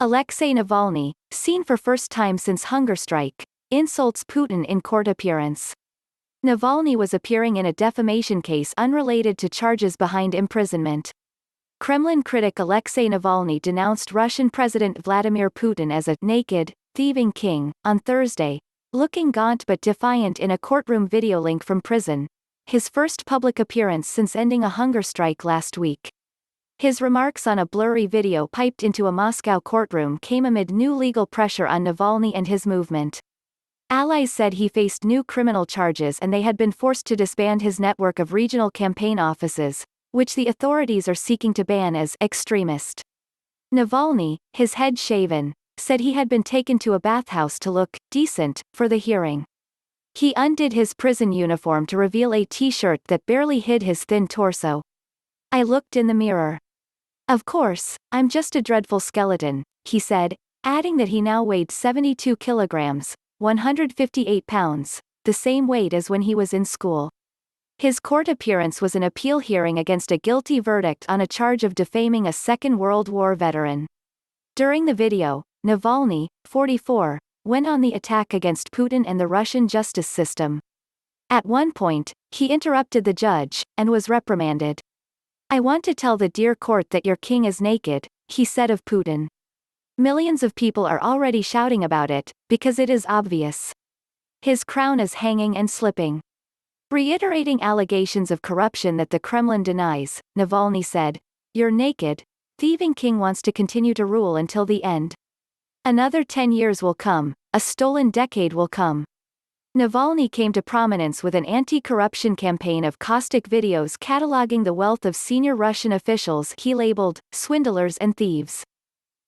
Alexei Navalny, seen for first time since hunger strike, insults Putin in court appearance. Navalny was appearing in a defamation case unrelated to charges behind imprisonment. Kremlin critic Alexei Navalny denounced Russian President Vladimir Putin as a naked, thieving king on Thursday, looking gaunt but defiant in a courtroom video link from prison, his first public appearance since ending a hunger strike last week. His remarks on a blurry video piped into a Moscow courtroom came amid new legal pressure on Navalny and his movement. Allies said he faced new criminal charges and they had been forced to disband his network of regional campaign offices, which the authorities are seeking to ban as extremist. Navalny, his head shaven, said he had been taken to a bathhouse to look decent for the hearing. He undid his prison uniform to reveal a t-shirt that barely hid his thin torso. "I looked in the mirror. Of course, I'm just a dreadful skeleton," he said, adding that he now weighed 72 kilograms, 158 pounds, the same weight as when he was in school. His court appearance was an appeal hearing against a guilty verdict on a charge of defaming a Second World War veteran. During the video, Navalny, 44, went on the attack against Putin and the Russian justice system. At one point, he interrupted the judge, and was reprimanded. "I want to tell the dear court that your king is naked," he said of Putin. "Millions of people are already shouting about it, because it is obvious. His crown is hanging and slipping." Reiterating allegations of corruption that the Kremlin denies, Navalny said, "Your naked, thieving king wants to continue to rule until the end. Another 10 years will come, a stolen decade will come." Navalny came to prominence with an anti-corruption campaign of caustic videos cataloging the wealth of senior Russian officials he labeled swindlers and thieves.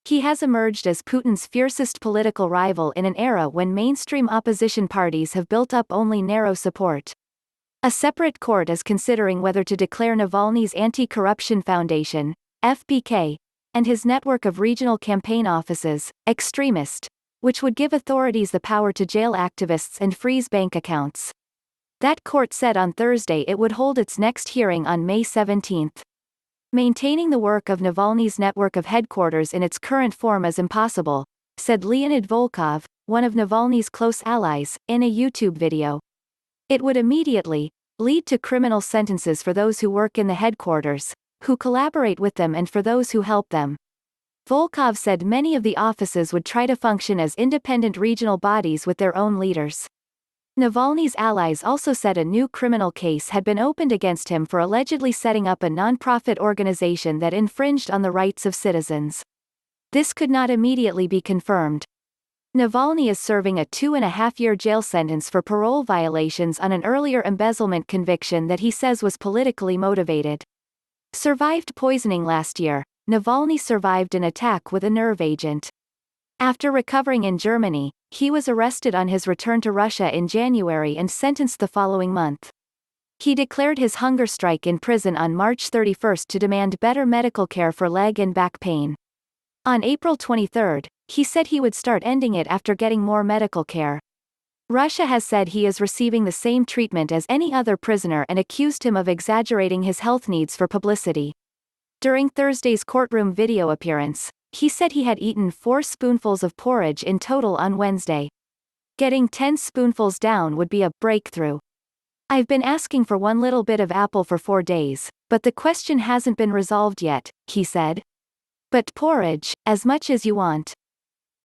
He has emerged as Putin's fiercest political rival in an era when mainstream opposition parties have built up only narrow support. A separate court is considering whether to declare Navalny's Anti-Corruption Foundation, FBK, and his network of regional campaign offices, extremist, which would give authorities the power to jail activists and freeze bank accounts. That court said on Thursday it would hold its next hearing on May 17. "Maintaining the work of Navalny's network of headquarters in its current form is impossible," said Leonid Volkov, one of Navalny's close allies, in a YouTube video. "It would immediately lead to criminal sentences for those who work in the headquarters, who collaborate with them and for those who help them." Volkov said many of the offices would try to function as independent regional bodies with their own leaders. Navalny's allies also said a new criminal case had been opened against him for allegedly setting up a non-profit organization that infringed on the rights of citizens. This could not immediately be confirmed. Navalny is serving a 2.5-year jail sentence for parole violations on an earlier embezzlement conviction that he says was politically motivated. Survived poisoning last year, Navalny survived an attack with a nerve agent. After recovering in Germany, he was arrested on his return to Russia in January and sentenced the following month. He declared his hunger strike in prison on March 31 to demand better medical care for leg and back pain. On April 23, he said he would start ending it after getting more medical care. Russia has said he is receiving the same treatment as any other prisoner and accused him of exaggerating his health needs for publicity. During Thursday's courtroom video appearance, he said he had eaten 4 spoonfuls of porridge in total on Wednesday. Getting 10 spoonfuls down would be a breakthrough. "I've been asking for one little bit of apple for 4 days, but the question hasn't been resolved yet," he said. "But porridge, as much as you want."